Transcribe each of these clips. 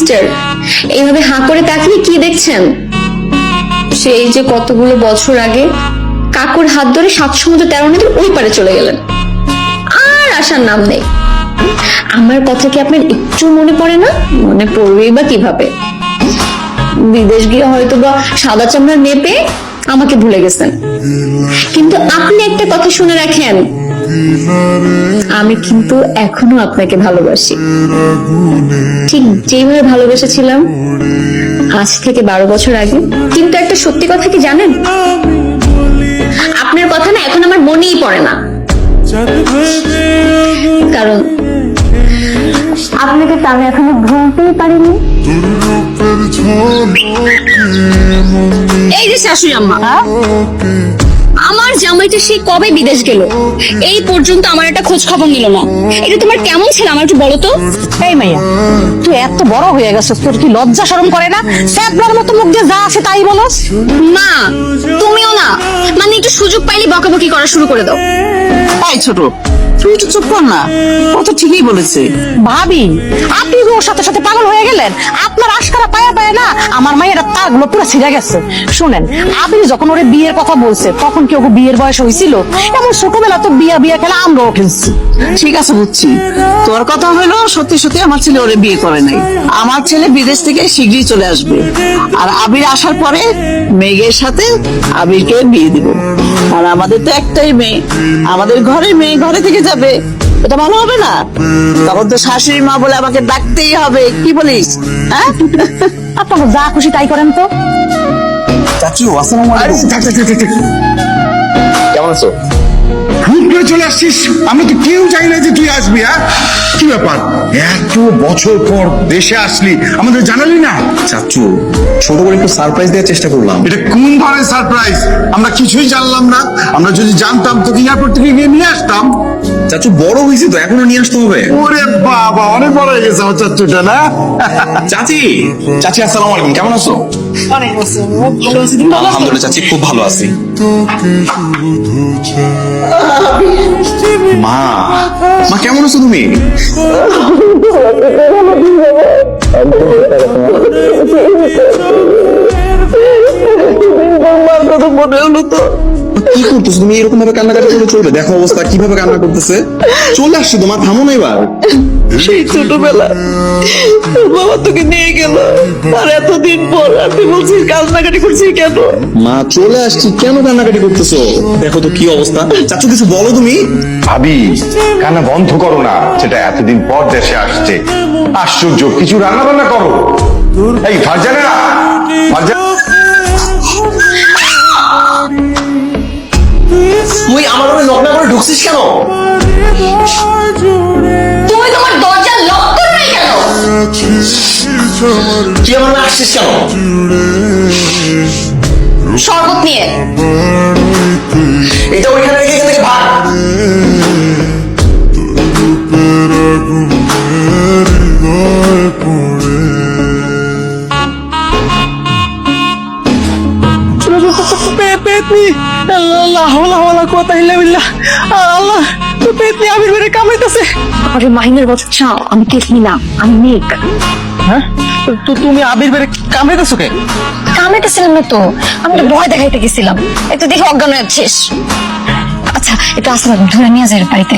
Mister, এইভাবে হাঁ করে তাকিয়ে কি দেখছেন? সেই যে কতগুলো বছর আগে কাকুর হাত ধরে 7 সমুদ্র 13 নদীর ওই পারে চলে গেলেন, আর আসার নাম নেই। আমার কথা কি আপনার একটু মনে পড়ে না? মনে পড়বেই বা কিভাবে? বিদেশ গিয়ে হয়তো বা সাদা চামড়ার মেয়ে পেয়ে আমাকে ভুলে গেছেন, কিন্তু আপনি একটা কথা শুনে রাখেন, আমি কিন্তু এখনো আপনাকে ভালোবাসি, ঠিক যেভাবে ভালোবেসেছিলাম আজ থেকে 12 বছর আগে। কিন্তু একটা সত্যি কথা কি জানেন, আপনার কথা না এখন আমার মনেই পড়ে না, কারণ আপনাকে তো আমি এখনো ভুলতেই পারিনি। এই যে শাশুড়ি আম্মা, আমার জামাইটা সেই কবে বিদেশ গেল, এই পর্যন্ত আমার একটা খোঁজ খবর নিল না। এটা তোমার কেমন ছিল আমার একটু বলো তো? এই মাইয়া, তুই এত বড় হয়ে গেছিস, তোর কি লজ্জা শরম করে না? স্যাবলার মতো মুখ দিয়ে যা আছে তাই বলস। মা তুমিও না, মানে একটু সুযোগ পাইলে বকাবকি করা শুরু করে দাও। এই ছোট, তুই একটু চুপ কর না, ও তো ঠিকই বলেছে। ভাবি, আপনি ওর সাথে সাথে পাগল হয়ে গেলেন। আপনার আশকারা পায়া পায় না আমার মায়েরা তারগুলো পুরো ছিঁড়ে গেছে। শুনেন, আপনি যখন ওরে বিয়ের কথা বলছে তখন কি ওকে বিয়ের বয়স হয়েছিল? এমন ছোটবেলা তো বিয়া বিয়া খেলা আমরাও খেলছি। ঠিক আছে বুঝছি, তোর কথা হলো সত্যি সত্যি আমার ছেলে ওরে বিয়ে করে নাই। আমার ছেলে বিদেশ থেকে শীঘ্রই চলে আসবে, আর আবির আসার পরে মেঘের সাথে আবিরকে বিয়ে দিব। আর আমাদের তো একটাই মেয়ে, আমাদের ঘরে মেয়ে ঘরে থেকে যাবে, এটা ভালো হবে না? তখন তো শাশুড়ি মা বলে আমাকে ডাকতেই হবে, কি বলিস? হ্যাঁ, আপনাকে যা খুশি তাই করেন তো। চাচু আসসালামু আলাইকুম। কেমন আছো? হুট করে চলে আসছিস, আমরা তো কেউ চাই না যে তুই আসবি। হ্যাঁ, কি ব্যাপার, এত বছর পর দেশে আসলি, আমাদের জানালি না? চাচু ছোট করে একটু সারপ্রাইজ দেওয়ার চেষ্টা করলাম। এটা কোন ধরনের সারপ্রাইজ? আমরা কিছুই জানলাম না। আমরা যদি জানতাম তোকে এয়ারপোর্ট থেকে গিয়ে নিয়ে আসতাম। চাচু বড় হয়েছে তো, এখনো নিয়ে আসতে হবে। ওরে বাবা, অনেক বড় হয়ে গেছে আমার চাচুটা না। চাচি, চাচি আসসালামু আলাইকুম, কেমন আছো? আলহামদুলিল্লাহ চাচি, খুব ভালো আছি। মা, মা কেমন আছো তুমি? মনে হলো তো। কি করতেছো তুমি? এরকম ভাবে কান্নাকাটি করে চলবে? দেখো অবস্থা কিভাবে কান্না করতেছে। চলে আসছে তোমার, থামো না এবার। সেই ছোটবেলা বাবা তোকে নিয়ে গেল, আর এতদিন পর আর তুই বলছিস কান্নাকাটি করছিস কেন? মা চলে আসছি, কেন কান্নাকাটি করতেছো? দেখো তো কি অবস্থা। চাচু কিছু বলো তুমি। ভাবি, কান্না বন্ধ করো না, সেটা এতদিন পর দেশে আসছে। আশ্চর্য, কিছু রান্না বান্না করো। এই ফারজানা, ফারজানা, তুই আমার রুমে নক না করে ঢুকছিস কেন? তুমি তোমার দরজা লক করো নাই কেন? তুই আমার রুমে আসছিস কেন? শরবত নিয়ে। এটা ওইখানে রেখে এখান থেকে ভাগ। পেতনি, আল্লাহ ওয়ালা কুওয়াতা ইল্লা বিল্লাহ। আল্লাহ, তো পেতনি আবির মেরে কামড়াইতেছে। আরে মাহিনের বলছো, আমি দেখি না, আমি মেঘ। হ্যাঁ, তো তুমি আবির মেরে কামড়াইতেছো কে? কামড়াইতেছিলাম না তো, আমি তো ভয় দেখাইতে গেছিলাম, এই তো দেখি অজ্ঞান হয়ে যাচ্ছিস। আচ্ছা একটু আসতে পারবেন, ধরে নিয়ে যাই বাড়িতে।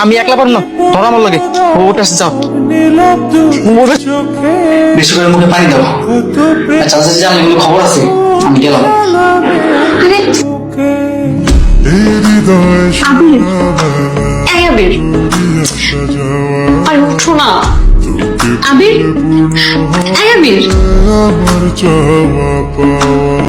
আমি একলা পারবো না, ধরা আমার লাগে। ওটা যাও, বেশি করে মুখে পানি দাও। আচ্ছা আচ্ছা, যে অনেকগুলো খবর আছে, আমি গেলাম। আরে আবির, এই আবির, আর উঠো না। আবির, এই আবির।